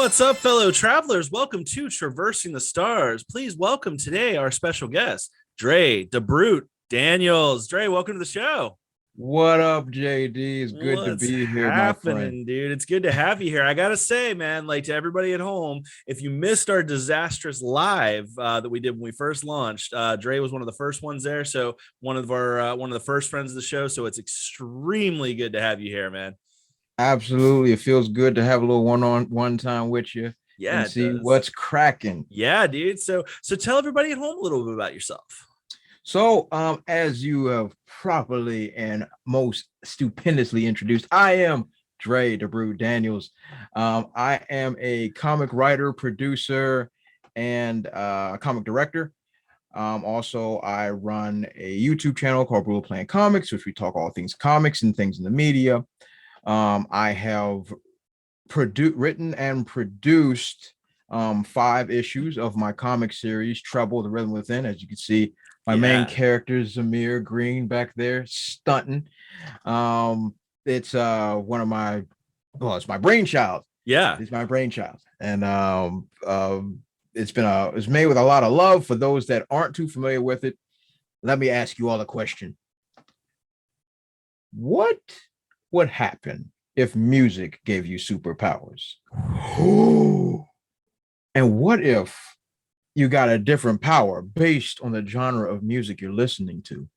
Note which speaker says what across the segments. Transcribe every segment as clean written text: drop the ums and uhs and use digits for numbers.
Speaker 1: What's up, fellow travelers? Welcome to Traversing the Stars. Please welcome today our special guest, DaBrute Daniels. Dre, welcome to the show.
Speaker 2: What up, JD? It's good to
Speaker 1: What's
Speaker 2: be here, my friend.
Speaker 1: happening, dude? It's good to have you here. I gotta say, man, like to everybody at home, if you missed our disastrous live that we did when we first launched, Dre was one of the first ones there. So one of the first friends of the show. So it's extremely good to have you here, man.
Speaker 2: Absolutely. It feels good to have a little one-on-one time with you
Speaker 1: Yeah,
Speaker 2: and
Speaker 1: it
Speaker 2: see
Speaker 1: does.
Speaker 2: what's cracking.
Speaker 1: Yeah, dude. So tell everybody at home a little bit about yourself.
Speaker 2: As you have properly and most stupendously introduced, I am DaBrute Daniels. I am a comic writer, producer, and comic director. Also, I run a YouTube channel called Rule Playing Comics, which we talk all things comics and things in the media. I have written and produced 5 issues of my comic series, Treble, The Rhythm Within. As you can see, my main
Speaker 1: Yeah.
Speaker 2: character is Zamir Green back there, stunting. It's one of my, well, it's my brainchild.
Speaker 1: Yeah.
Speaker 2: It's my brainchild. And it's made with a lot of love. For those that aren't too familiar with it, let me ask you all a question. What would happen if music gave you superpowers? And what if you got a different power based on the genre of music you're listening to?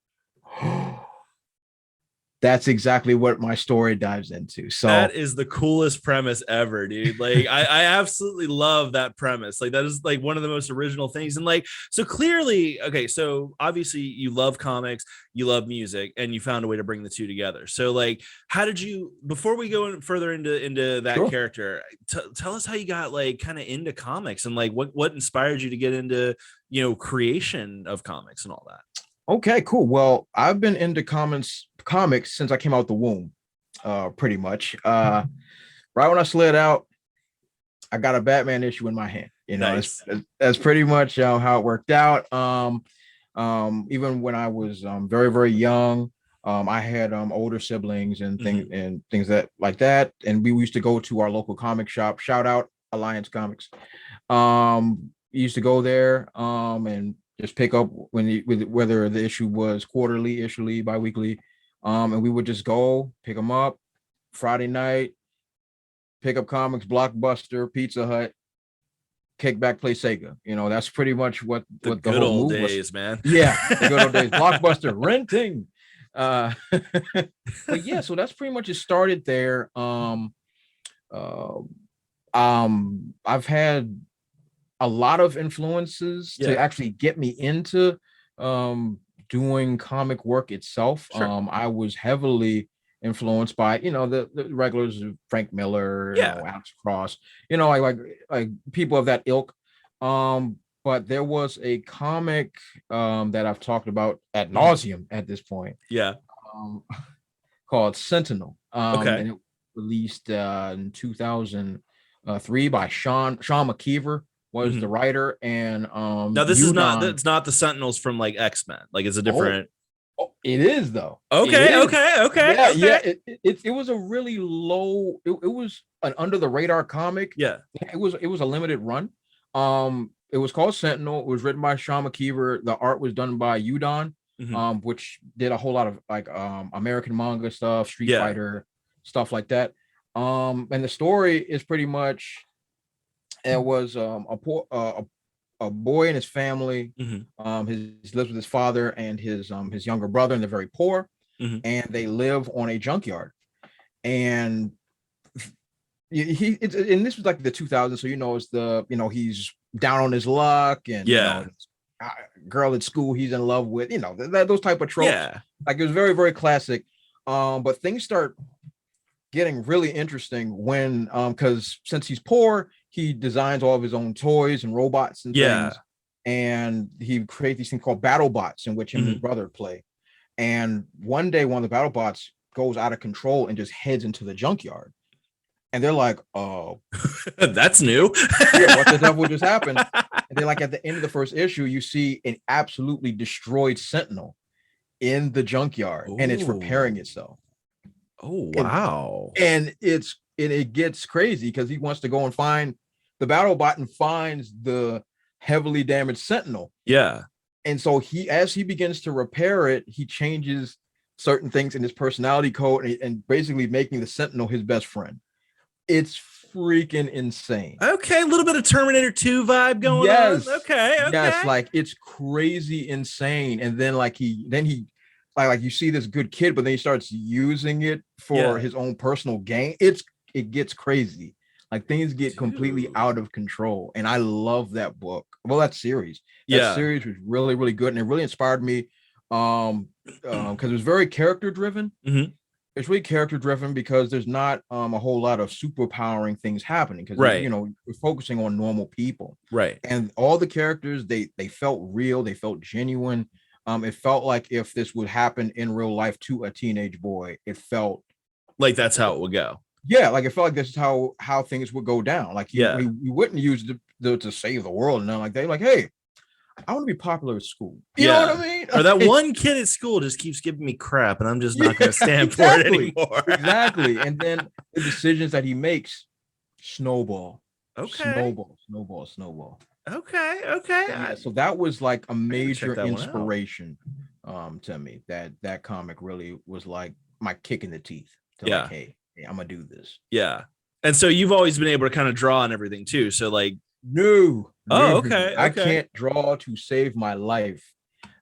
Speaker 2: That's exactly what my story dives into. So
Speaker 1: that is the coolest premise ever, dude. Like I absolutely love that premise. Like that is like one of the most original things. And like, so clearly, okay, so obviously you love comics, you love music, and you found a way to bring the two together. So like, how did you, before we go further into that
Speaker 2: sure.
Speaker 1: character, tell us how you got like kind of into comics and like what inspired you to get into, creation of comics and all that.
Speaker 2: Okay, cool. Well, I've been into comics since I came out the womb, pretty much. Right when I slid out, I got a Batman issue in my hand.
Speaker 1: Nice.
Speaker 2: That's pretty much how it worked out. Even when I was very, very young, I had older siblings and things that like that, and we used to go to our local comic shop. Shout out Alliance Comics. We used to go there and just pick up whether the issue was quarterly, issually, biweekly, and we would just go pick them up Friday night, pick up comics, Blockbuster, Pizza Hut, kick back, play Sega. That's pretty much what
Speaker 1: the
Speaker 2: whole
Speaker 1: old
Speaker 2: move
Speaker 1: days,
Speaker 2: was.
Speaker 1: man.
Speaker 2: Yeah, the good old days. Blockbuster renting. But yeah, so that's pretty much it. Started there. I've had a lot of influences to actually get me into doing comic work itself.
Speaker 1: Sure.
Speaker 2: I was heavily influenced by the regulars, Frank Miller, Alex Cross, like people of that ilk. But there was a comic that I've talked about ad nauseum at this point. Um, called Sentinel.
Speaker 1: Okay.
Speaker 2: And it was released in 2003 by Sean McKeever was the writer, and
Speaker 1: now this is not, it's not the Sentinels from like X-Men, like it's a different.
Speaker 2: It is though.
Speaker 1: Okay.
Speaker 2: Yeah. It was a really low, it was an under the radar comic. It was a limited run. It was called Sentinel. It was written by Sean McKeever. The art was done by Udon, which did a whole lot of like American manga stuff, Street Fighter stuff like that. And the story is pretty much, it was a boy and his family. He lives with his father and his younger brother, and they're very poor, and they live on a junkyard. And and this was like the 2000s, so it's he's down on his luck, and girl at school he's in love with, those type of tropes. Like it was very, very classic. But things start getting really interesting when because since he's poor, he designs all of his own toys and robots and things, and he creates these things called battle bots in which him and his brother play. And one day one of the battle bots goes out of control and just heads into the junkyard, and they're like, oh,
Speaker 1: that's new.
Speaker 2: What the devil just happened? And then like at the end of the first issue, you see an absolutely destroyed Sentinel in the junkyard. Ooh. And it's repairing itself.
Speaker 1: Oh, wow.
Speaker 2: And it gets crazy because he wants to go and find the battle bot finds the heavily damaged Sentinel.
Speaker 1: Yeah.
Speaker 2: And so as he begins to repair it, he changes certain things in his personality code and basically making the Sentinel his best friend. It's freaking insane.
Speaker 1: Okay, a little bit of Terminator 2 vibe going on. Okay.
Speaker 2: Yes, like it's crazy insane. And then he like you see this good kid, but then he starts using it for his own personal gain. It gets crazy. Like things get completely out of control. And I love that book. Well, that series. That series was really, really good. And it really inspired me. Because it was very character driven.
Speaker 1: Mm-hmm.
Speaker 2: It's really character driven because there's not a whole lot of superpowering things happening. Because we're focusing on normal people.
Speaker 1: Right.
Speaker 2: And all the characters, they felt real, they felt genuine. It felt like if this would happen in real life to a teenage boy, it felt
Speaker 1: like that's how it would go.
Speaker 2: Yeah, like it felt like this is how things would go down. Like he wouldn't use the to save the world and nothing like that. Like, hey, I want to be popular at school. You know what I mean?
Speaker 1: Or that one kid at school just keeps giving me crap, and I'm just not going to stand for it anymore.
Speaker 2: Exactly. And then the decisions that he makes snowball.
Speaker 1: Okay.
Speaker 2: Snowball.
Speaker 1: Okay.
Speaker 2: Yeah, so that was like a major inspiration to me. That comic really was like my kick in the teeth. Like, hey, I'm gonna do this.
Speaker 1: Yeah. And so you've always been able to kind of draw on everything too. So like,
Speaker 2: no.
Speaker 1: Okay.
Speaker 2: I can't draw to save my life.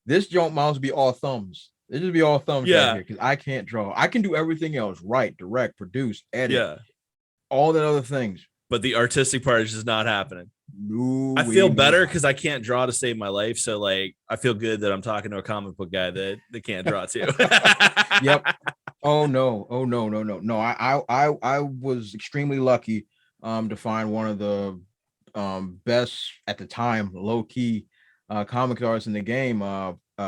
Speaker 2: This joint mouse be all thumbs. It just be all thumbs right here because I can't draw. I can do everything else, write, direct, produce, edit, all the other things.
Speaker 1: But the artistic part is just not happening.
Speaker 2: No,
Speaker 1: I feel better because I can't draw to save my life. So like, I feel good that I'm talking to a comic book guy that can't draw too.
Speaker 2: Yep. Oh no. No, I was extremely lucky to find one of the best at the time, low key comic artists in the game,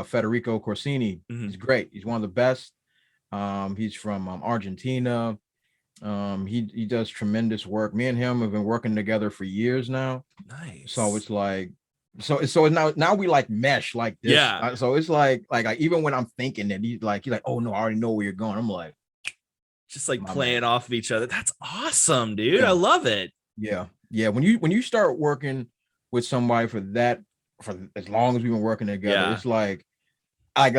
Speaker 2: Federico Corsini. Mm-hmm. He's great. He's one of the best. He's from Argentina. He does tremendous work. Me and him have been working together for years now.
Speaker 1: Nice.
Speaker 2: So it's like, so now we like mesh like this.
Speaker 1: Yeah.
Speaker 2: So it's like even when I'm thinking that he's like, oh no, I already know where you're going. I'm like,
Speaker 1: just like playing off of each other. That's awesome, dude. I love it.
Speaker 2: Yeah. When you start working with somebody for as long as we've been working together, it's like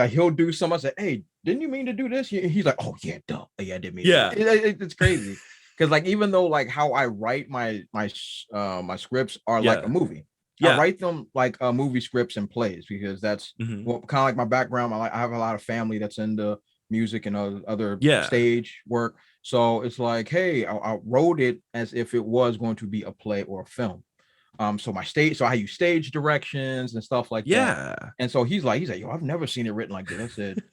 Speaker 2: he'll do something. I say, hey, didn't you mean to do this? He's like, oh yeah, duh. Yeah, I didn't mean. It's crazy because like even though like how I write my scripts are like a movie. I write them like movie scripts and plays because that's kind of like my background. I have a lot of family that's into music and other stage work. So it's like, hey, I wrote it as if it was going to be a play or a film. So I use stage directions and stuff like that. And so he's like, yo, I've never seen it written like this. I said,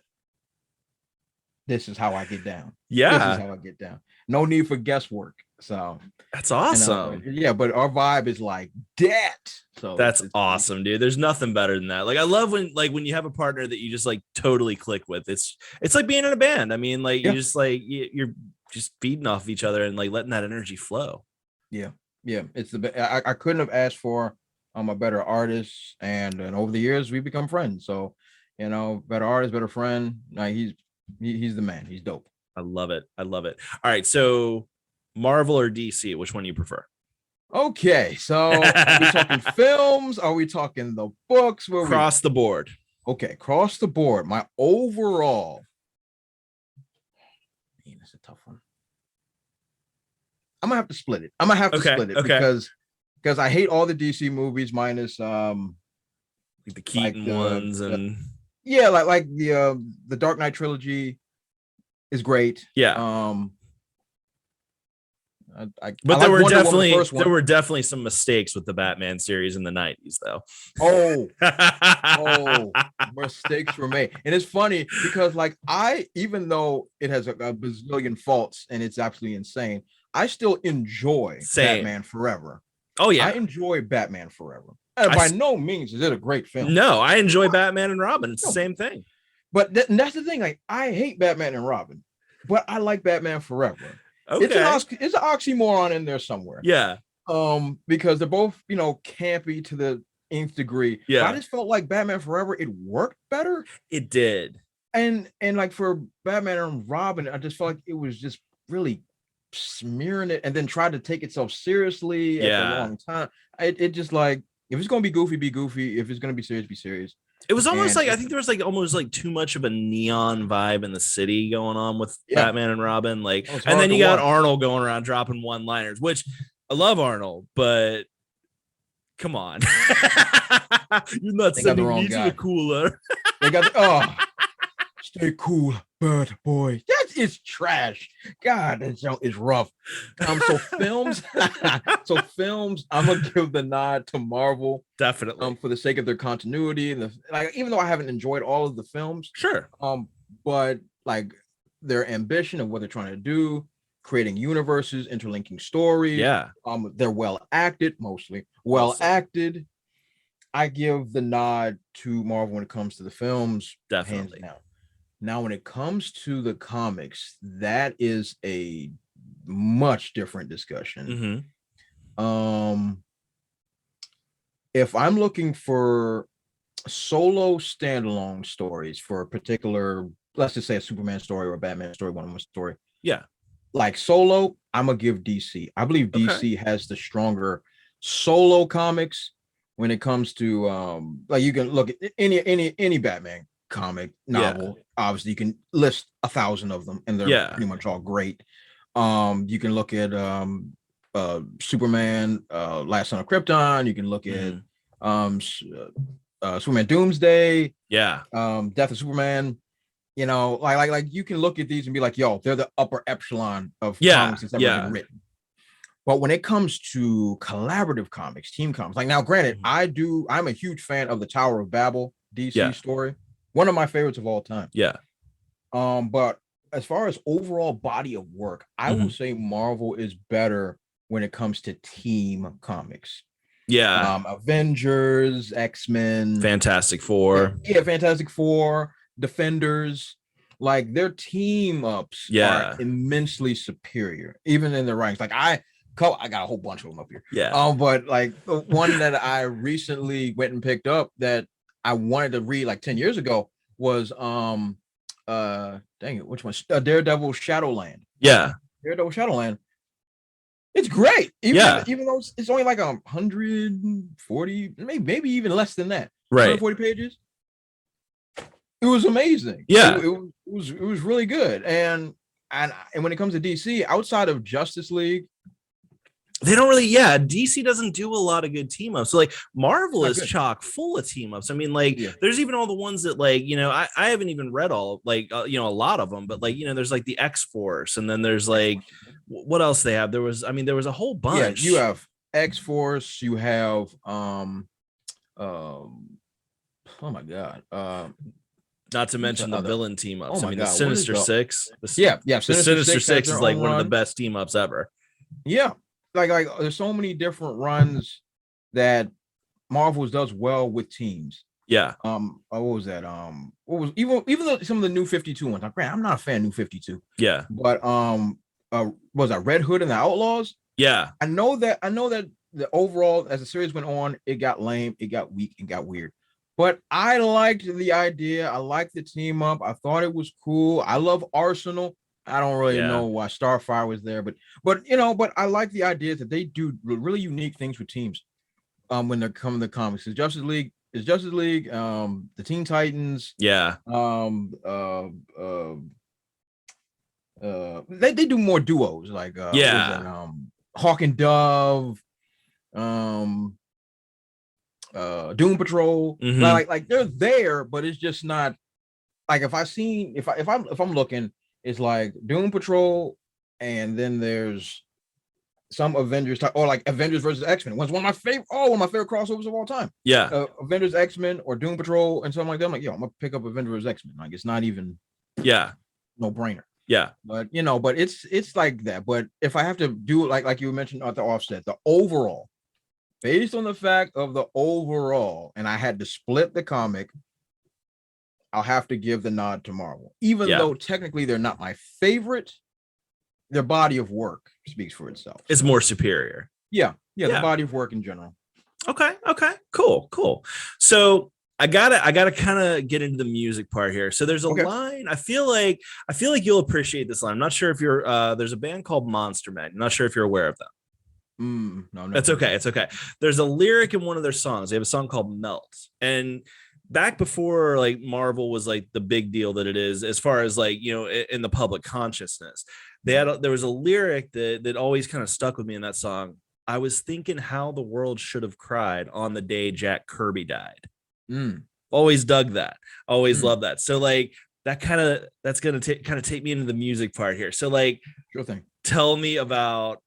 Speaker 2: this is how I get down.
Speaker 1: Yeah.
Speaker 2: This is how I get down. No need for guesswork. So
Speaker 1: that's awesome.
Speaker 2: But our vibe is like that. So
Speaker 1: that's awesome, dude. There's nothing better than that. Like I love when you have a partner that you just like totally click with. It's like being in a band. I mean, like you just like you're just feeding off each other and like letting that energy flow. Yeah.
Speaker 2: It's I couldn't have asked for a better artist, and over the years we become friends. So better artist, better friend. He's the man. He's dope.
Speaker 1: I love it. All right, so Marvel or DC, which one do you prefer?
Speaker 2: Okay, so are we talking films? Are we talking the books?
Speaker 1: Across the board.
Speaker 2: Okay, across the board. My overall. Man, that's a tough one. I'm gonna have to split it. Because I hate all the DC movies minus
Speaker 1: the Keaton ones and
Speaker 2: like the Dark Knight trilogy is great.
Speaker 1: But there were definitely some mistakes with the Batman series in the 90s though.
Speaker 2: Mistakes were made. And it's funny because like even though it has a bazillion faults and it's absolutely insane, I still enjoy Batman Forever.
Speaker 1: Oh yeah.
Speaker 2: I enjoy Batman Forever. And by no means is it a great film.
Speaker 1: No, I enjoy Batman and Robin. It's the same thing.
Speaker 2: But that's the thing. Like I hate Batman and Robin, but I like Batman Forever.
Speaker 1: Okay.
Speaker 2: It's an oxymoron in there somewhere.
Speaker 1: Yeah.
Speaker 2: Because they're both, campy to the nth degree.
Speaker 1: Yeah.
Speaker 2: But I just felt like Batman Forever, it worked better.
Speaker 1: It did.
Speaker 2: And like for Batman and Robin, I just felt like it was just really smearing it and then tried to take itself seriously at the wrong time. It just like, if it's gonna be goofy, be goofy. If it's gonna be serious, be serious.
Speaker 1: It was almost like, I think there was like almost like too much of a neon vibe in the city going on with Batman and Robin. Like, and then you got Arnold going around dropping one-liners, which I love Arnold, but come on. You're not sending me to the cooler.
Speaker 2: They got stay cool, bird boy. That is trash. God, that junk is rough. So films, I'm gonna give the nod to Marvel,
Speaker 1: definitely,
Speaker 2: for the sake of their continuity and like, even though I haven't enjoyed all of the films,
Speaker 1: sure,
Speaker 2: but like their ambition of what they're trying to do, creating universes, interlinking stories. They're well acted, mostly well acted. I give the nod to Marvel when it comes to the films,
Speaker 1: definitely.
Speaker 2: Now, when it comes to the comics, that is a much different discussion. If I'm looking for solo standalone stories for a particular, let's just say a Superman story or a Batman story, one-on-one story. Like solo, I'm gonna give DC. I believe DC has the stronger solo comics when it comes to like, you can look at any Batman comic novel. Obviously you can list 1,000 of them and they're pretty much all great. You can look at Superman, Last Son of Krypton. You can look at Superman Doomsday, Death of Superman. You know, like you can look at these and be like, yo, they're the upper echelon of comics that's ever been written. But when it comes to collaborative comics, team comics, like, now granted, I'm a huge fan of the Tower of Babel DC story. One of my favorites of all time. But as far as overall body of work, I will say Marvel is better when it comes to team comics. Avengers, X-Men,
Speaker 1: Fantastic Four.
Speaker 2: Fantastic Four, Defenders, like their team ups are immensely superior, even in the ranks. Like I got a whole bunch of them up here. But like the one that I recently went and picked up that I wanted to read like 10 years ago was dang it, which one? Daredevil Shadowland. Daredevil Shadowland. It's great. Even though it's only like 140, maybe even less than that. 140 pages. It was amazing. It was really good. And when it comes to DC, outside of Justice League,
Speaker 1: they don't really, DC doesn't do a lot of good team ups. So like Marvel is chock full of team ups. I mean, like there's even all the ones that, like, you know, I haven't even read all, like, you know, a lot of them, but like, you know, there's like the X-Force, and then there's like, what else they have? There was a whole bunch.
Speaker 2: You have X-Force, you have oh my God.
Speaker 1: Not to mention the villain team ups. I mean, the Sinister Six. The
Speaker 2: Sinister
Speaker 1: Six is like one of the best team ups ever.
Speaker 2: Like there's so many different runs that Marvel does well with teams. What was that? What was even though some of the New 52 ones? Like, I'm not a fan of New 52. But was that Red Hood and the Outlaws? I know that the overall, as the series went on, it got lame, it got weak, it got weird. But I liked the idea. I liked the team up. I thought it was cool. I love Arsenal. I don't really know why Starfire was there, but you know, but I like the idea that they do really unique things with teams. When they're coming to comics, is Justice League, the Teen Titans, they do more duos, like Hawk and Dove, Doom Patrol, like they're there, but it's just not like, if I'm looking, it's like Doom Patrol, and then there's some Avengers type, or like Avengers versus X-Men. Was one of my favorite crossovers of all time. Avengers, X-Men, or Doom Patrol, and something like that. I'm like, yo, I'm gonna pick up Avengers, X-Men. Like, it's not even no brainer. But you know, but it's like that. But if I have to do it, like you mentioned at the offset, the overall, based on the fact of the overall, and I had to split the comic, I'll have to give the nod to Marvel, even though technically they're not my favorite. Their body of work speaks for itself.
Speaker 1: It's more superior.
Speaker 2: The body of work in general.
Speaker 1: Okay, cool. So I gotta kind of get into the music part here. So there's a
Speaker 2: Okay.
Speaker 1: line. I feel like you'll appreciate this line. I'm not sure if you're. There's a band called Monster Man. I'm not sure if you're aware of them.
Speaker 2: No,
Speaker 1: That's
Speaker 2: never.
Speaker 1: okay. It's okay. There's a lyric in one of their songs. They have a song called Melt. And back before like Marvel was like the big deal that it is, as far as like, in the public consciousness, there was a lyric that always kind of stuck with me in that song. I was thinking how the world should have cried on the day Jack Kirby died. Always dug that. Always loved that. So like that's gonna kind of take me into the music part here. So like,
Speaker 2: Sure thing.
Speaker 1: Tell me about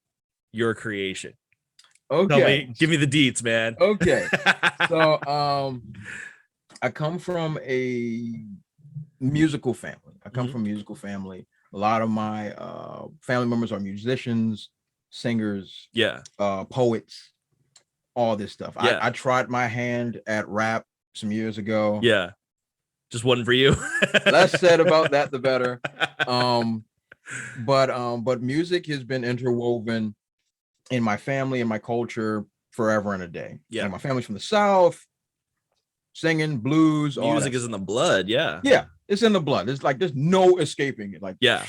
Speaker 1: your creation.
Speaker 2: Okay.
Speaker 1: Give me the deets, man.
Speaker 2: Okay. So I come from a musical family. A lot of my family members are musicians, singers, poets, all this stuff. I tried my hand at rap some years ago.
Speaker 1: Yeah. Just one for you.
Speaker 2: Less said about that, the better. But music has been interwoven in my family and my culture forever and a day.
Speaker 1: Yeah.
Speaker 2: And my family's from the South, singing blues.
Speaker 1: Music is in the blood. Yeah.
Speaker 2: Yeah. It's in the blood. It's like there's no escaping it. Like,
Speaker 1: yeah.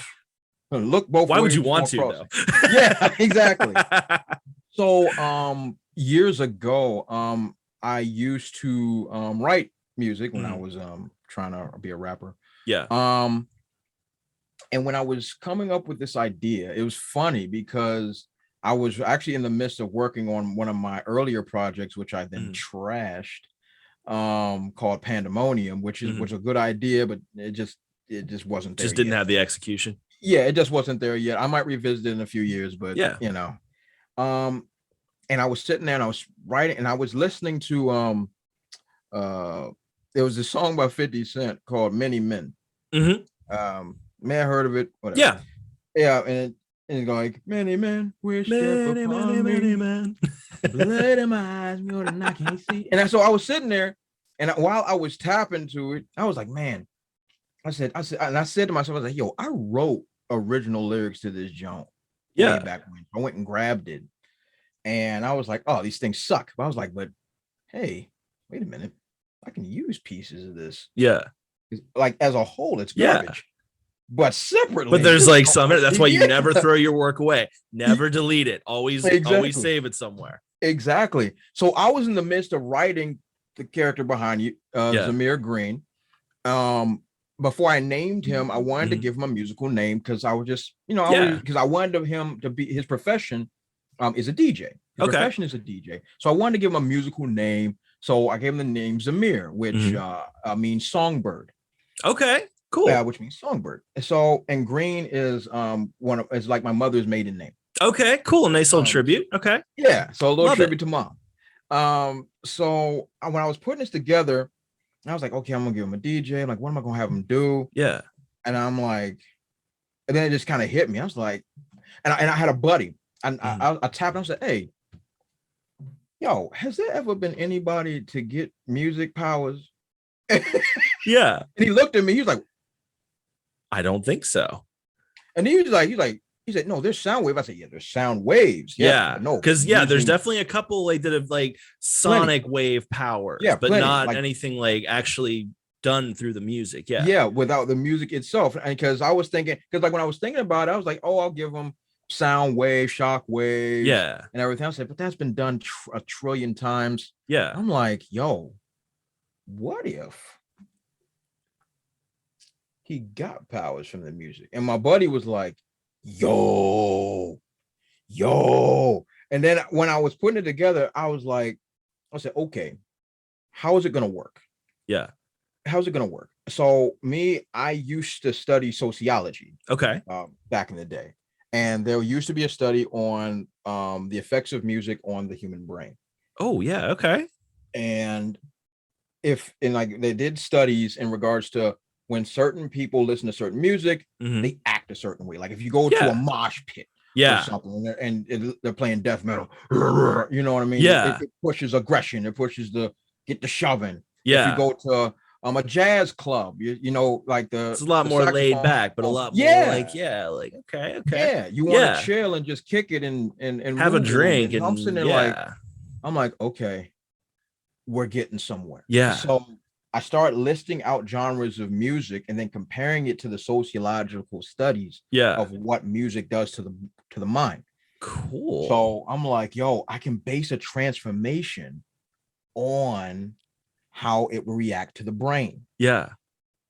Speaker 2: Look both ways.
Speaker 1: Why would you want to though?
Speaker 2: Yeah, exactly. So years ago, I used to write music when I was trying to be a rapper.
Speaker 1: Yeah.
Speaker 2: And when I was coming up with this idea, it was funny because I was actually in the midst of working on one of my earlier projects, which I then trashed, called Pandemonium, which was a good idea, but it just wasn't there.
Speaker 1: Just didn't have the execution.
Speaker 2: Yeah, it just wasn't there yet. I might revisit it in a few years, but and I was sitting there and I was writing and I was listening to there was a song by 50 Cent called Many Men. May I heard of it? Whatever. Yeah, and it's like many men wish many men blood in my eyes more than I can see. And so I was sitting there, and while I was tapping to it, I was like, man, I said to myself, I was like, yo, I wrote original lyrics to this joint.
Speaker 1: Yeah.
Speaker 2: Back when I went and grabbed it, and I was like, oh, these things suck. But I was like, but hey, wait a minute, I can use pieces of this.
Speaker 1: Yeah.
Speaker 2: Like as a whole, it's garbage. But separately,
Speaker 1: but there's like some. That's why you never throw your work away. Never delete it. Always save it somewhere.
Speaker 2: Exactly. So I was in the midst of writing the character behind you, Zamir Green. Before I named him, I wanted to give him a musical name because I was just, because I wanted him to be, his profession is a DJ. His profession is a DJ. So I wanted to give him a musical name. So I gave him the name Zamir, which means songbird.
Speaker 1: Okay. Cool.
Speaker 2: Yeah, which means songbird. So, and Green is is like my mother's maiden name.
Speaker 1: Okay, cool. A nice little tribute. Okay.
Speaker 2: Yeah. So a little tribute to mom. So when I was putting this together, I was like, okay, I'm gonna give him a DJ. I'm like, what am I gonna have him do?
Speaker 1: Yeah.
Speaker 2: And I'm like, and then it just kind of hit me. I was like, and I had a buddy, and I tapped him and said, hey, yo, has there ever been anybody to get music powers?
Speaker 1: Yeah.
Speaker 2: And he looked at me, he was like,
Speaker 1: I don't think so.
Speaker 2: And he said, no, there's sound wave. I said, yeah, there's sound waves.
Speaker 1: Yeah. No, because there's definitely a couple like that have like sonic wave powers, but not like, anything like actually done through the music. Yeah.
Speaker 2: Yeah, without the music itself. And because I was thinking, because like when I was thinking about it, I was like, oh, I'll give them sound wave, shock wave, and everything. I said, but that's been done a trillion times.
Speaker 1: Yeah.
Speaker 2: I'm like, yo, what if he got powers from the music? And my buddy was like, yo. And then when I was putting it together, I said, okay, how is it going to work?
Speaker 1: Yeah.
Speaker 2: How's it going to work? So I used to study sociology.
Speaker 1: Okay.
Speaker 2: Back in the day. And there used to be a study on the effects of music on the human brain.
Speaker 1: Oh, yeah. Okay.
Speaker 2: And they did studies in regards to when certain people listen to certain music, they act a certain way. Like if you go to a mosh pit or something and they're playing death metal, you know what I mean?
Speaker 1: Yeah.
Speaker 2: It pushes aggression. It pushes get the shoving.
Speaker 1: Yeah.
Speaker 2: If you go to a jazz club, like
Speaker 1: it's a lot more laid back, but a lot more like okay.
Speaker 2: Yeah. You want to chill and just kick it and
Speaker 1: have a drink and
Speaker 2: like, I'm like, okay, we're getting somewhere.
Speaker 1: Yeah.
Speaker 2: So I start listing out genres of music and then comparing it to the sociological studies of what music does to the mind.
Speaker 1: Cool.
Speaker 2: So I'm like, yo, I can base a transformation on how it will react to the brain.
Speaker 1: Yeah.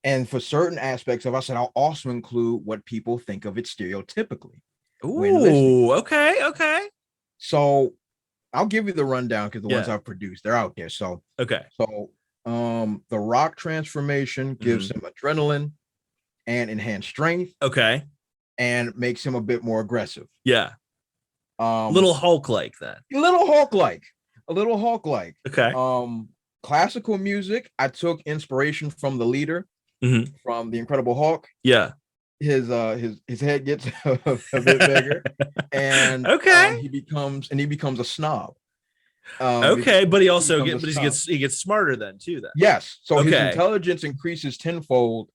Speaker 2: And for certain aspects of, I said, I'll also include what people think of it stereotypically.
Speaker 1: Ooh, okay.
Speaker 2: So I'll give you the rundown because the ones I've produced, they're out there. So the rock transformation gives him adrenaline and enhanced strength.
Speaker 1: Okay.
Speaker 2: And makes him a bit more aggressive.
Speaker 1: Yeah. Little Hulk-like that.
Speaker 2: A little Hulk-like.
Speaker 1: Okay.
Speaker 2: Classical music, I took inspiration from the leader from the Incredible Hulk.
Speaker 1: Yeah.
Speaker 2: His head gets a bit bigger, and he becomes a snob.
Speaker 1: Okay, but he also gets smarter then too. Then
Speaker 2: yes, so his intelligence increases tenfold,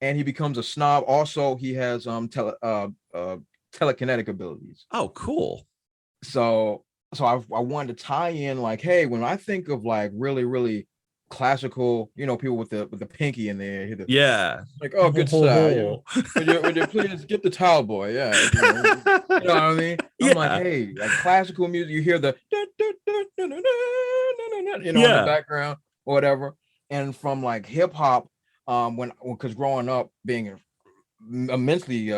Speaker 2: and he becomes a snob. Also, he has telekinetic abilities.
Speaker 1: Oh, cool.
Speaker 2: So I wanted to tie in like, hey, when I think of like really classical, people with the pinky in there, like, oh, good style. Would you please get the towel, boy? Yeah, you know what I mean. I'm like, hey, like classical music, you hear the in the background or whatever, and from like hip hop, because growing up being immensely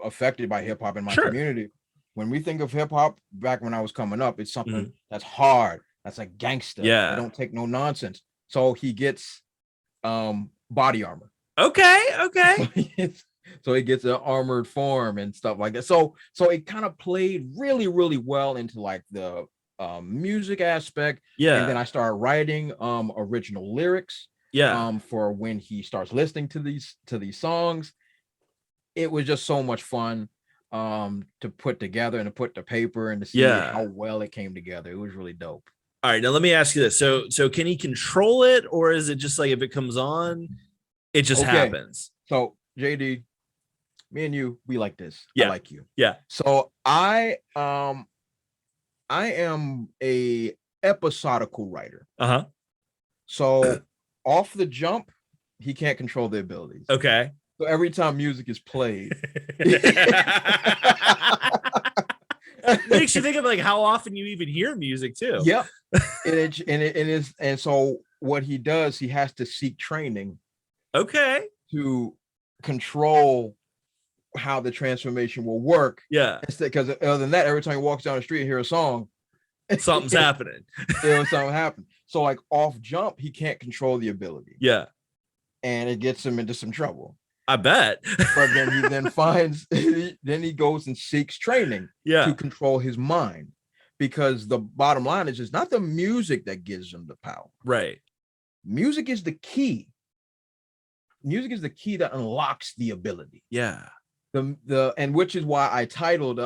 Speaker 2: affected by hip hop in my community. When we think of hip hop, back when I was coming up, it's something that's hard. That's like gangster.
Speaker 1: Yeah.
Speaker 2: They don't take no nonsense. So he gets body armor.
Speaker 1: Okay.
Speaker 2: So he gets an armored form and stuff like that. So it kind of played really, really well into like the music aspect.
Speaker 1: Yeah.
Speaker 2: And then I started writing original lyrics. For when he starts listening to these songs. It was just so much fun to put together and to put to paper and to see how well it came together. It was really dope.
Speaker 1: All right, now let me ask you this. So can he control it, or is it just like if it comes on, it just happens?
Speaker 2: So JD, me and you, we like this.
Speaker 1: I
Speaker 2: like you.
Speaker 1: Yeah.
Speaker 2: So I am a episodical writer. So off the jump, he can't control the abilities.
Speaker 1: Okay.
Speaker 2: So every time music is played,
Speaker 1: makes you think of like how often you even hear music too.
Speaker 2: Yep. And so what he does, he has to seek training.
Speaker 1: Okay.
Speaker 2: To control how the transformation will work.
Speaker 1: Yeah.
Speaker 2: Because other than that, every time he walks down the street and hear a song,
Speaker 1: something's happening.
Speaker 2: Something happened. So like off jump, he can't control the ability.
Speaker 1: Yeah.
Speaker 2: And it gets him into some trouble.
Speaker 1: I bet.
Speaker 2: But then he then he goes and seeks training to control his mind, because the bottom line is it's not the music that gives him the power.
Speaker 1: Right.
Speaker 2: Music is the key. Music is the key that unlocks the ability.
Speaker 1: Yeah.
Speaker 2: And which is why I titled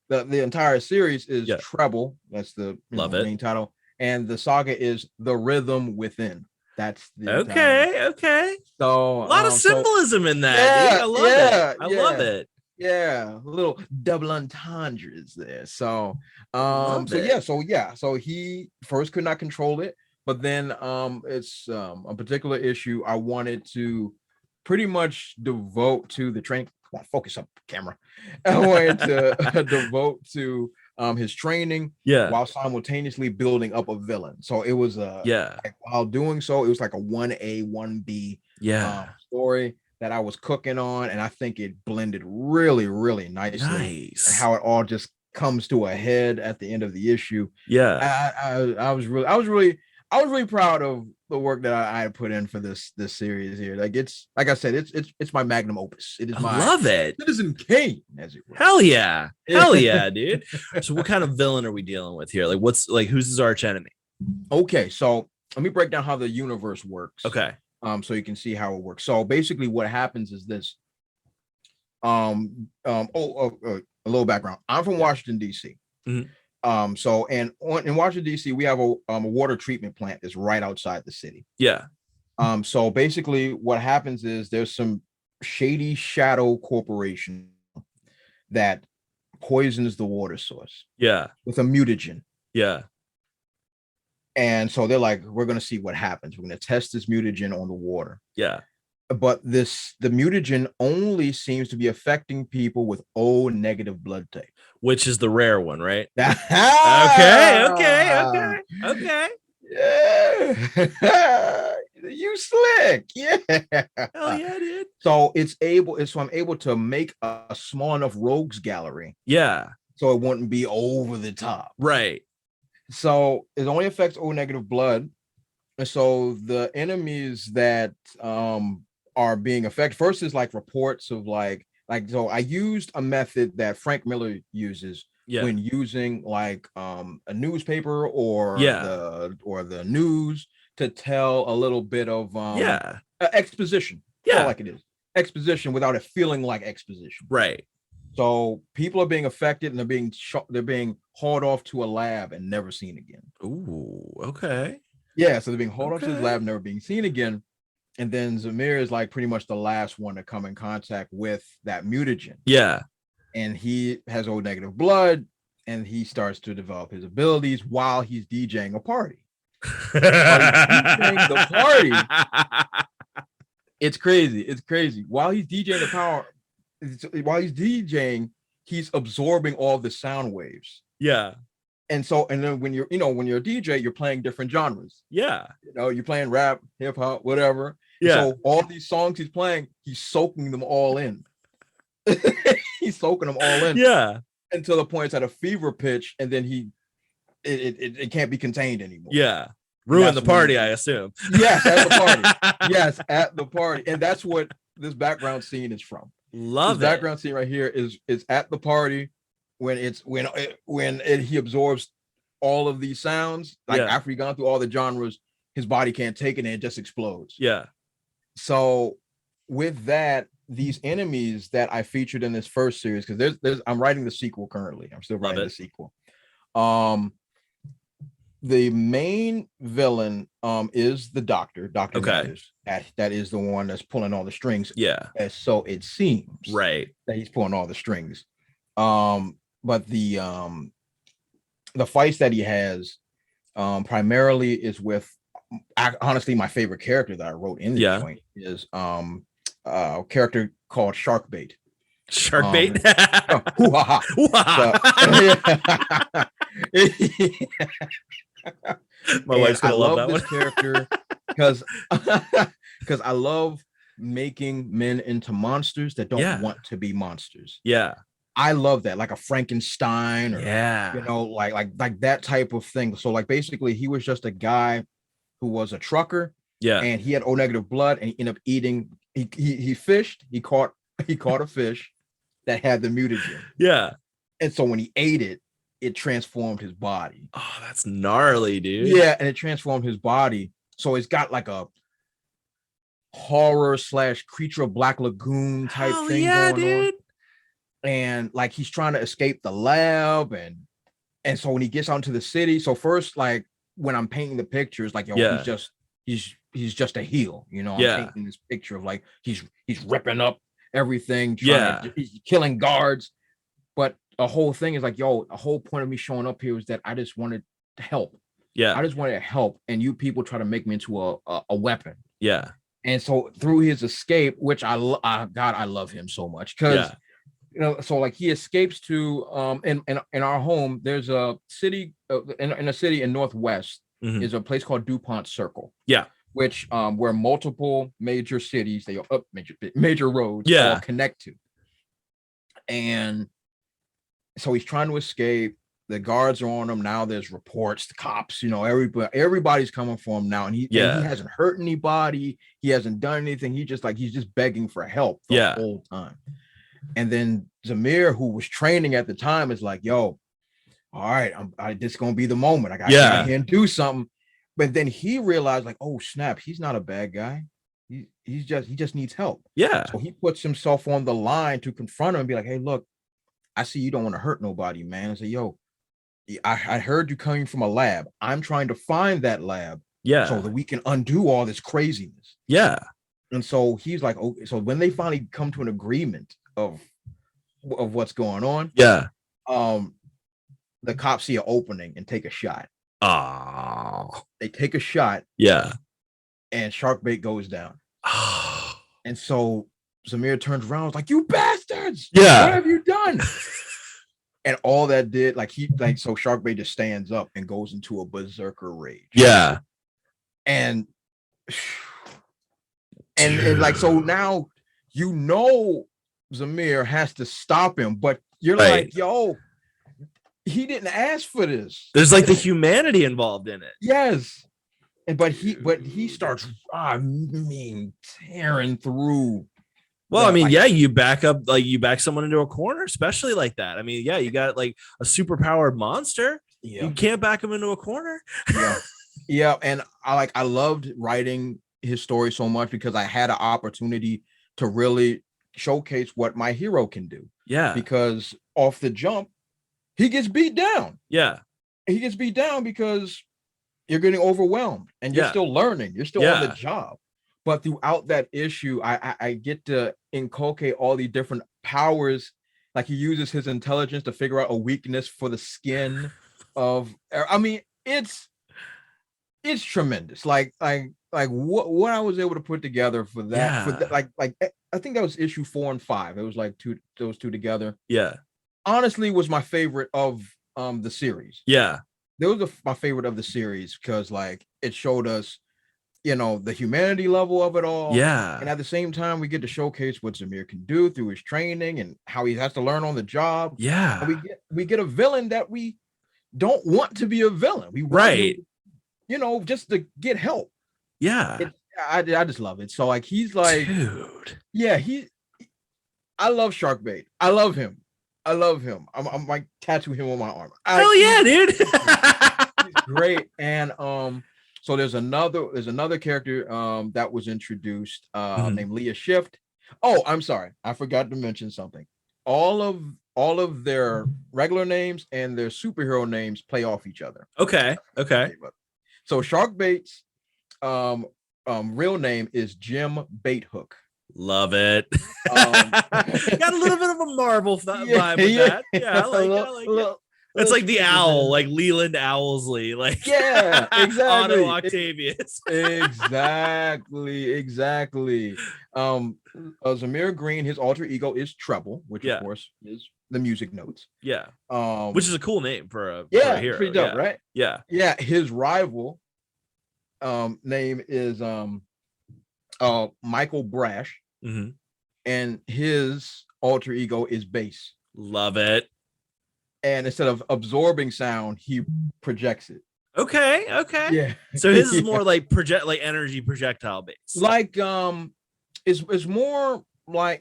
Speaker 2: the entire series is Treble. That's the main title. And the saga is The Rhythm Within. That's the
Speaker 1: okay.
Speaker 2: So
Speaker 1: a lot of symbolism in that. I love it. I love it.
Speaker 2: Yeah, little double entendres there. So so he first could not control it, but then it's a particular issue I wanted to pretty much devote to the training. Come on, focus up, camera. I wanted to devote to his training, while simultaneously building up a villain. So it was like, while doing so, it was like a 1A 1B story that I was cooking on, and I think it blended really, really nicely.
Speaker 1: Nice.
Speaker 2: And how it all just comes to a head at the end of the issue. I was really proud of the work that I put in for this series here. Like it's like I said, it's my magnum opus. It is
Speaker 1: I love it.
Speaker 2: Citizen Kane, as it were.
Speaker 1: Hell yeah, dude. So what kind of villain are we dealing with here? Like who's his arch enemy?
Speaker 2: Okay, so let me break down how the universe works.
Speaker 1: Okay.
Speaker 2: So you can see how it works. So basically, what happens is this. A little background. I'm from Washington D.C. So in Washington D.C. we have a water treatment plant that's right outside the city. So basically what happens is there's some shady shadow corporation that poisons the water source with a mutagen. And so they're like, we're going to see what happens. We're going to test this mutagen on the water.
Speaker 1: Yeah.
Speaker 2: But the mutagen only seems to be affecting people with O negative blood type,
Speaker 1: which is the rare one, right?
Speaker 2: Okay.
Speaker 1: Okay.
Speaker 2: Yeah. You slick. Yeah.
Speaker 1: Hell yeah, dude.
Speaker 2: So I'm able to make a small enough rogues gallery.
Speaker 1: Yeah.
Speaker 2: So it wouldn't be over the top.
Speaker 1: Right.
Speaker 2: So it only affects O negative blood. And so the enemies that are being affected first is like reports of like so I used a method that Frank Miller uses when using like a newspaper or the news to tell a little bit of exposition. Like it is exposition without it feeling like exposition.
Speaker 1: Right.
Speaker 2: So people are being affected and they're being hauled off to a lab and never seen again.
Speaker 1: Ooh, okay.
Speaker 2: Yeah, so they're being hauled off to the lab, never being seen again. And then Zamir is like pretty much the last one to come in contact with that mutagen.
Speaker 1: Yeah.
Speaker 2: And he has O negative blood and he starts to develop his abilities while he's DJing a party. DJing the party. It's crazy. It's crazy. While he's DJing, he's absorbing all the sound waves.
Speaker 1: Yeah.
Speaker 2: And then when you're a DJ, you're playing different genres.
Speaker 1: Yeah.
Speaker 2: You're playing rap, hip hop, whatever.
Speaker 1: Yeah.
Speaker 2: So all these songs he's playing, he's soaking them all in. He's soaking them all in.
Speaker 1: Yeah.
Speaker 2: Until the point it's at a fever pitch, and then it can't be contained anymore.
Speaker 1: Yeah. Ruin the party, I assume.
Speaker 2: Yes, at the party. Yes, at the party. And that's what this background scene is from.
Speaker 1: Love
Speaker 2: this background scene right here is at the party when he absorbs all of these sounds. Like after he gone through all the genres, his body can't take it and it just explodes.
Speaker 1: Yeah. So
Speaker 2: with that, these enemies that I featured in this first series, because I'm writing the sequel currently. I'm still writing the sequel. The main villain is the doctor, Dr. Matters. That is the one that's pulling all the strings.
Speaker 1: Yeah.
Speaker 2: And so it seems
Speaker 1: that
Speaker 2: he's pulling all the strings. But the fights that he has primarily is with honestly my favorite character that I wrote in this point is a character called Sharkbait.
Speaker 1: Sharkbait. My wife's gonna love
Speaker 2: this character because I love making men into monsters that don't want to be monsters.
Speaker 1: Yeah.
Speaker 2: I love that, like a Frankenstein or like that type of thing. So like basically he was just a guy who was a trucker. Yeah. And he had O negative blood and he ended up eating, he fished, he caught a fish that had the mutagen.
Speaker 1: Yeah.
Speaker 2: And so when he ate it, it transformed his body.
Speaker 1: Oh, that's gnarly, dude.
Speaker 2: Yeah, and it transformed his body. So it's got like a horror / Creature of Black Lagoon type thing going on. And like he's trying to escape the lab, and so when he gets out into the city, so first, like when I'm painting the pictures, like he's just a heel, I'm painting this picture of like he's ripping up everything, he's killing guards. But the whole thing is like, the whole point of me showing up here is that I just wanted to help. Yeah. I just wanted to help. And you people try to make me into a weapon. Yeah. And so through his escape, which I love him so much because, so like he escapes to, in our home, there's a city, in a city in Northwest is a place called DuPont Circle. Yeah. Which, where multiple major cities, they are major roads all connect to. And so he's trying to escape. The guards are on him now. There's reports, the cops, everybody's coming for him now, and he hasn't hurt anybody. He hasn't done anything. He's just begging for help the whole time. And then Zamir, who was training at the time, is like, "Yo, all right, this is gonna be the moment. I got to get out here and do something." But then he realized, like, "Oh snap, he's not a bad guy. He just needs help." Yeah. So he puts himself on the line to confront him and be like, "Hey, look, I see you don't want to hurt nobody, man." And say, "Yo, I heard you coming from a lab. I'm trying to find that lab, so that we can undo all this craziness." Yeah. And so he's like, "Okay." So when they finally come to an agreement of what's going on, the cops see an opening and take a shot.
Speaker 1: Oh,
Speaker 2: They take a shot.
Speaker 1: Yeah.
Speaker 2: And Sharkbait goes down.
Speaker 1: Oh.
Speaker 2: And so Zamir turns around, like, you bastards!
Speaker 1: Yeah.
Speaker 2: What have you done? And all that did, so Sharkbait just stands up and goes into a berserker rage.
Speaker 1: Yeah.
Speaker 2: And like, so now Zamir has to stop him, but you're like, yo, he didn't ask for this.
Speaker 1: There's like the humanity involved in it.
Speaker 2: Yes. But he starts, tearing through.
Speaker 1: Well, I mean, you back someone into a corner, especially like that. I mean, you got like a superpowered monster. Yeah. You can't back him into a corner.
Speaker 2: Yeah. And I loved writing his story so much because I had an opportunity to really showcase what my hero can do.
Speaker 1: Yeah.
Speaker 2: Because off the jump, he gets beat down.
Speaker 1: Yeah.
Speaker 2: He gets beat down because you're getting overwhelmed and you're still learning. You're still on the job. But throughout that issue, I get to inculcate all the different powers. Like, he uses his intelligence to figure out a weakness for the skin of. I mean, it's tremendous. Like what I was able to put together for that. Like I think that was issue 4 and 5. It was like those two together.
Speaker 1: Yeah.
Speaker 2: Honestly, was my favorite of the series.
Speaker 1: Yeah.
Speaker 2: That was my favorite of the series because like it showed us, the humanity level of it all.
Speaker 1: Yeah.
Speaker 2: And at the same time, we get to showcase what Zamir can do through his training and how he has to learn on the job.
Speaker 1: Yeah.
Speaker 2: And we get a villain that we don't want to be a villain. We want him, just to get help.
Speaker 1: Yeah.
Speaker 2: I just love it. So like he's like,
Speaker 1: dude.
Speaker 2: Yeah, I love Sharkbait. I love him. I'm like tattoo him on my arm.
Speaker 1: Hell yeah, dude.
Speaker 2: He's great. And so there's another character that was introduced named Leah Shift. Oh, I'm sorry, I forgot to mention something. All of their regular names and their superhero names play off each other.
Speaker 1: Okay.
Speaker 2: So Sharkbait's real name is Jim Baithook.
Speaker 1: Love it. Got a little bit of a Marvel vibe with that. Yeah, I like it. It's like the owl, like Leland Owlsley, like
Speaker 2: exactly.
Speaker 1: Otto Octavius.
Speaker 2: exactly. Zamir Green, his alter ego is Treble, which of course is the music notes.
Speaker 1: Yeah. Which is a cool name for a hero.
Speaker 2: Pretty dope, right?
Speaker 1: Yeah.
Speaker 2: Yeah. His rival name is Michael Brash.
Speaker 1: Mm-hmm.
Speaker 2: And his alter ego is Bass.
Speaker 1: Love it.
Speaker 2: And instead of absorbing sound, he projects it.
Speaker 1: Okay.
Speaker 2: Yeah.
Speaker 1: So his is more like energy projectile based.
Speaker 2: Like it's more like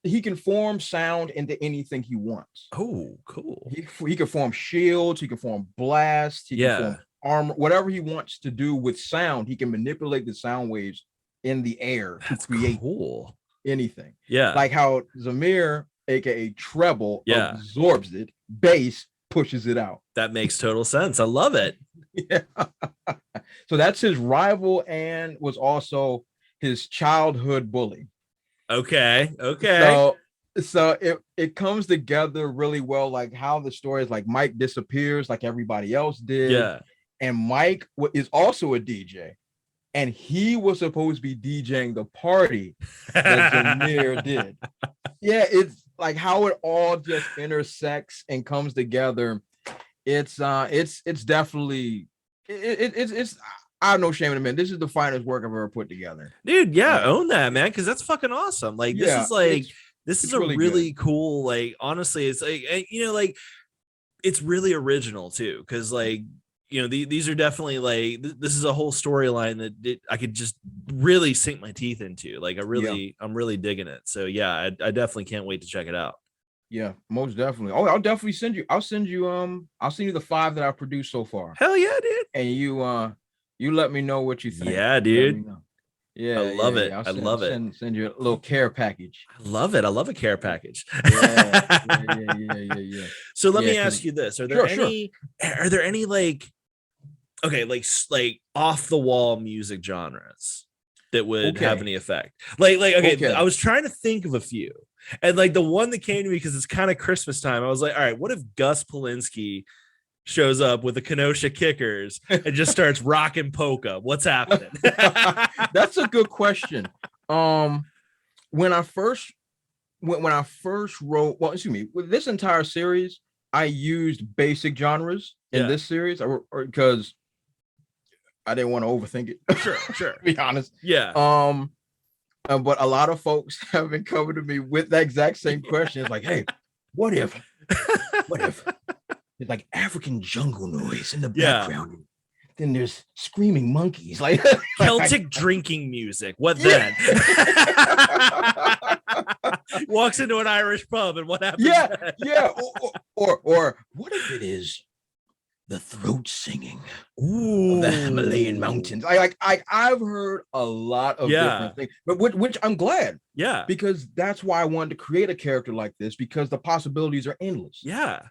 Speaker 2: he can form sound into anything he wants.
Speaker 1: Oh, cool.
Speaker 2: He can form shields, he can form blasts, he can form armor, whatever he wants to do with sound. He can manipulate the sound waves in the air to create anything.
Speaker 1: Yeah.
Speaker 2: Like how Zamir, aka Treble, absorbs it, Bass pushes it out.
Speaker 1: That makes total sense. I love it.
Speaker 2: Yeah. So that's his rival and was also his childhood bully.
Speaker 1: Okay.
Speaker 2: So it comes together really well, like how the story is like Mike disappears like everybody else did.
Speaker 1: Yeah.
Speaker 2: And Mike is also a DJ. And he was supposed to be DJing the party that Zamir did. Yeah, it's like how it all just intersects and comes together. It's definitely it's I have no shame in it, man. This is the finest work I've ever put together.
Speaker 1: Dude, own that, man, because that's fucking awesome. Like this is a really cool, like, honestly, it's like, like it's really original too, because like, these are definitely like this is a whole storyline that I could just really sink my teeth into. Like I'm really digging it. So I definitely can't wait to check it out.
Speaker 2: Yeah, most definitely. Oh, I'll definitely send you the 5 that I've produced so far.
Speaker 1: Hell yeah, dude.
Speaker 2: And you let me know what you think.
Speaker 1: Yeah, dude.
Speaker 2: Yeah,
Speaker 1: I love it.
Speaker 2: I
Speaker 1: love it.
Speaker 2: Send you a little care package.
Speaker 1: I love it. I love a care package.
Speaker 2: Yeah.
Speaker 1: So let me ask you this: Are there any like, okay, like off the wall music genres that would have any effect? Like okay, I was trying to think of a few, and like the one that came to me because it's kind of Christmas time. I was like, all right, what if Gus Polinski shows up with the Kenosha Kickers and just starts rocking polka. What's happening?
Speaker 2: That's a good question. When I first wrote, well, excuse me, with this entire series, I used basic genres in this series, or because I didn't want to overthink it.
Speaker 1: Sure.
Speaker 2: To be honest.
Speaker 1: Yeah.
Speaker 2: But a lot of folks have been coming to me with that exact same question. It's like, hey, what if it's like African jungle noise in the background? Then there's screaming monkeys, like
Speaker 1: Celtic drinking music. What then? Walks into an Irish pub, and what happens?
Speaker 2: Yeah. Or what if it is the throat singing of the Himalayan mountains? I've heard a lot of different things, but which I'm glad.
Speaker 1: Yeah,
Speaker 2: because that's why I wanted to create a character like this, because the possibilities are endless.
Speaker 1: Yeah,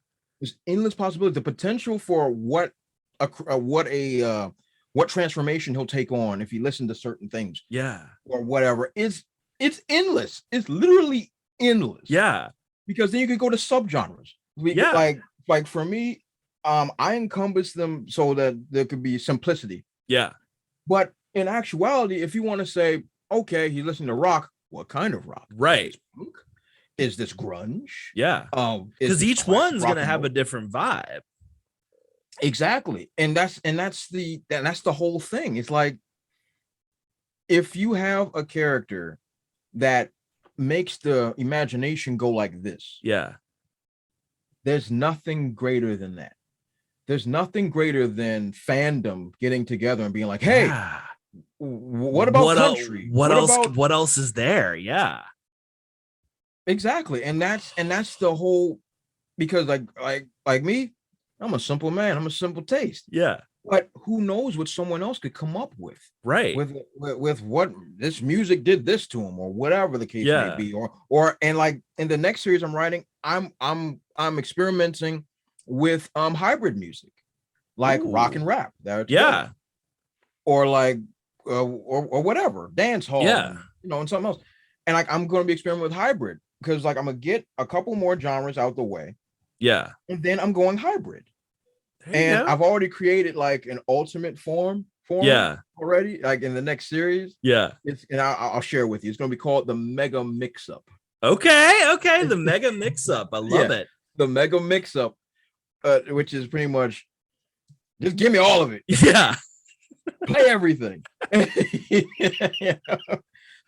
Speaker 2: there's endless possibilities. The potential for what transformation he'll take on if he listens to certain things.
Speaker 1: Yeah,
Speaker 2: or whatever it's endless. It's literally endless.
Speaker 1: Yeah,
Speaker 2: because then you could go to subgenres. Like for me, I encompass them so that there could be simplicity.
Speaker 1: Yeah.
Speaker 2: But in actuality, if you want to say, okay, he's listening to rock, what kind of rock?
Speaker 1: Right.
Speaker 2: Is this grunge?
Speaker 1: Yeah. Because each one's gonna have a different vibe.
Speaker 2: Exactly. And that's the whole thing. It's like, if you have a character that makes the imagination go like this, there's nothing greater than that. There's nothing greater than fandom getting together and being like, hey, what about country?
Speaker 1: What else is there? Yeah.
Speaker 2: Exactly. And that's the whole, because like me, I'm a simple man. I'm a simple taste.
Speaker 1: Yeah.
Speaker 2: But who knows what someone else could come up with?
Speaker 1: Right.
Speaker 2: With what this music did this to him, or whatever the case may be. And like in the next series I'm writing, I'm experimenting with hybrid music, like rock and rap. Or like or whatever, dance hall, and something else. And like I'm going to be experimenting with hybrid, because like I'm gonna get a couple more genres out the way.
Speaker 1: Yeah.
Speaker 2: And then I'm going hybrid. And I've already created like an ultimate form already, like in the next series.
Speaker 1: Yeah.
Speaker 2: I'll share it with you. It's going to be called the Mega Mix-Up.
Speaker 1: Okay. The Mega Mix-Up. I love it.
Speaker 2: The Mega Mix-Up, which is pretty much just give me all of it.
Speaker 1: Yeah.
Speaker 2: Play everything.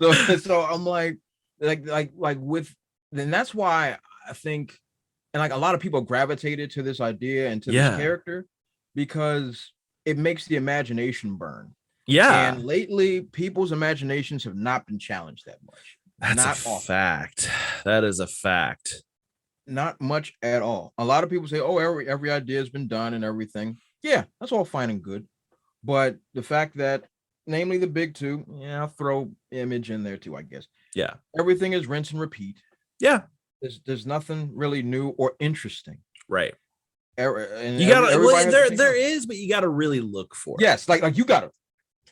Speaker 2: So I'm like with, then that's why I think, and like a lot of people gravitated to this idea and to this character, because it makes the imagination burn. Yeah. And lately, people's imaginations have not been challenged that much.
Speaker 1: That's a fact. That is a fact.
Speaker 2: Not much at all. A lot of people say, oh, every idea has been done and everything. Yeah, that's all fine and good. But the fact that, namely the big two, I'll throw Image in there too, I guess. Yeah. Everything is rinse and repeat. Yeah. There's nothing really new or interesting.
Speaker 1: Right.
Speaker 2: And
Speaker 1: you gotta there is, but you gotta really look for it.
Speaker 2: Yes, like you gotta.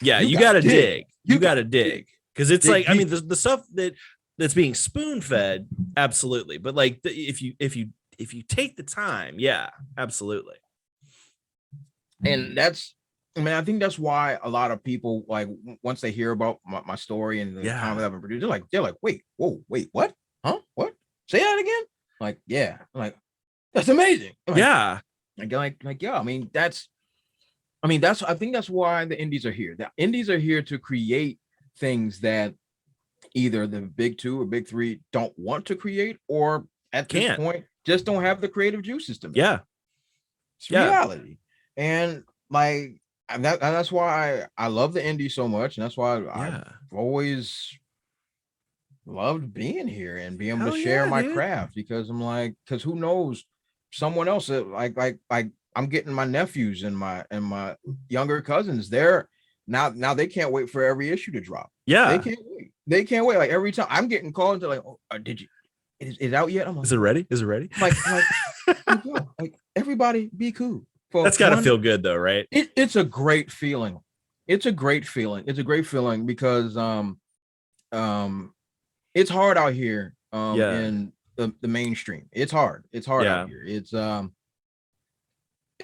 Speaker 1: Yeah, you gotta dig. You gotta dig. Because it's like, I mean, the stuff that's being spoon fed, absolutely. But like if you take the time, yeah, absolutely.
Speaker 2: And I think that's why a lot of people, like, once they hear about my story and the time that I've been produced, they're like, wait, what? Huh? What? Say that again? Like, yeah. I'm like, that's amazing. Like, yeah. Like, yeah. I think that's why the indies are here. The indies are here to create things that either the big two or big three don't want to create, or at this point just don't have the creative juices to make. Yeah. It's reality. And like, that's why I love the indie so much, and that's why I've always loved being here and being able to share my craft, because I'm like, because who knows, someone else, like I'm getting my nephews and my younger cousins, they're now they can't wait for every issue to drop. Yeah, they can't wait. Like every time I'm getting called, they're like, oh, did you is it out yet? I'm like, is it ready? Like everybody be cool. That's got to feel good though, right? It's a great feeling. It's a great feeling because it's hard out here in the mainstream. It's hard out here.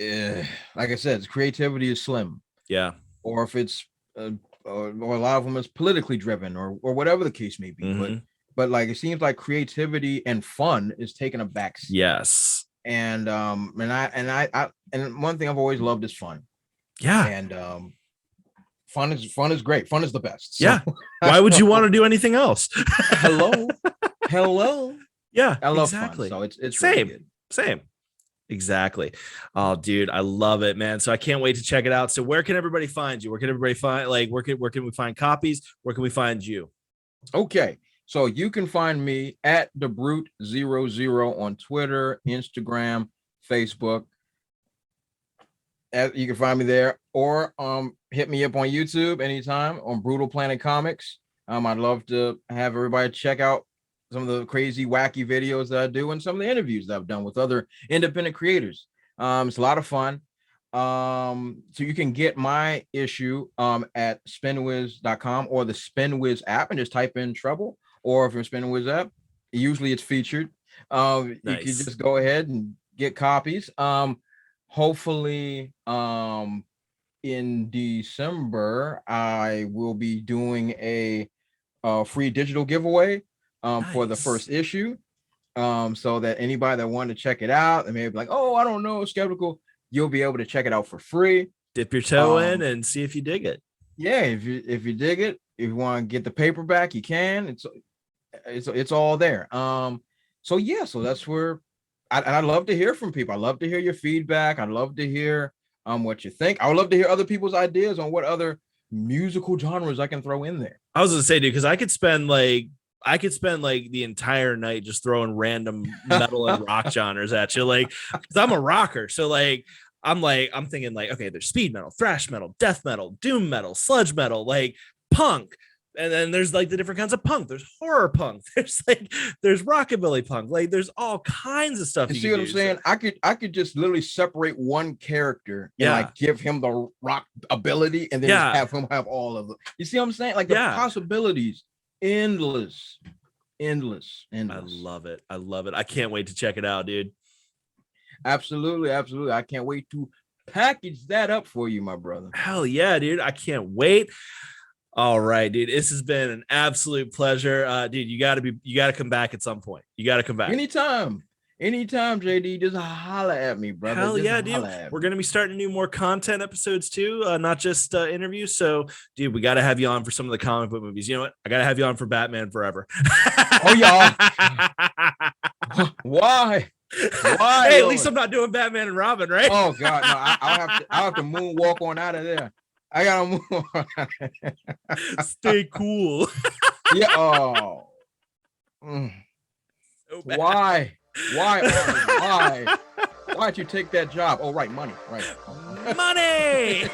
Speaker 2: like I said, creativity is slim.
Speaker 1: Yeah.
Speaker 2: Or if it's or a lot of them is politically driven, or whatever the case may be.
Speaker 1: Mm-hmm.
Speaker 2: But like, it seems like creativity and fun is taking a back seat.
Speaker 1: Yes.
Speaker 2: And one thing I've always loved is fun.
Speaker 1: Yeah.
Speaker 2: And fun is great. Fun is the best.
Speaker 1: So. Yeah. Why would you want to do anything else?
Speaker 2: Hello.
Speaker 1: Yeah.
Speaker 2: I love fun. So it's
Speaker 1: same.
Speaker 2: Really good.
Speaker 1: Same. Exactly. Oh, dude, I love it, man. So I can't wait to check it out. So where can everybody find you? Where can everybody find, like, where can we find copies? Where can we find you?
Speaker 2: Okay. So you can find me at DaBrute00 on Twitter, Instagram, Facebook. You can find me there, or hit me up on YouTube anytime on Brutal Planet Comics. I'd love to have everybody check out some of the crazy, wacky videos that I do and some of the interviews that I've done with other independent creators. It's a lot of fun. So you can get my issue at spinwiz.com or the Spinwiz app, and just type in Treble. Or if you're Spinwiz app, usually it's featured. Nice. You can just go ahead and get copies. Hopefully, in December, I will be doing a free digital giveaway for the first issue, so that anybody that wanted to check it out and maybe like, oh, I don't know, skeptical, you'll be able to check it out for free. Dip your toe in and see if you dig it. Yeah, if you dig it, if you want to get the paperback, you can. It's all there. So that's where I'd love to hear from people. I love to hear your feedback. I'd love to hear what you think. I would love to hear other people's ideas on what other musical genres I can throw in there. I was gonna say, dude, because I could spend like the entire night just throwing random metal and rock genres at you, like, because I'm a rocker. So like I'm thinking like, okay, there's speed metal, thrash metal, death metal, doom metal, sludge metal, like punk. And then there's like the different kinds of punk. There's horror punk. There's rockabilly punk. Like there's all kinds of stuff. You see what I'm saying? So I could just literally separate one character and like give him the rock ability, and then just have him have all of them. You see what I'm saying? Like the possibilities, endless. I love it. I can't wait to check it out, dude. Absolutely. I can't wait to package that up for you, my brother. Hell yeah, dude. I can't wait. All right, dude. This has been an absolute pleasure. Dude, you gotta come back at some point. You gotta come back. Anytime, JD. Just holla at me, brother. Hell yeah, dude. We're gonna be starting to do more content episodes too, not just interviews. So, dude, we gotta have you on for some of the comic book movies. You know what? I gotta have you on for Batman Forever. Oh, y'all. Why? Hey, at least I'm not doing Batman and Robin, right? Oh God, no! I'll have to moonwalk on out of there. I gotta move on. Stay cool. Yeah. Oh. So why? Why'd you take that job? Oh, right, money. Right. Money.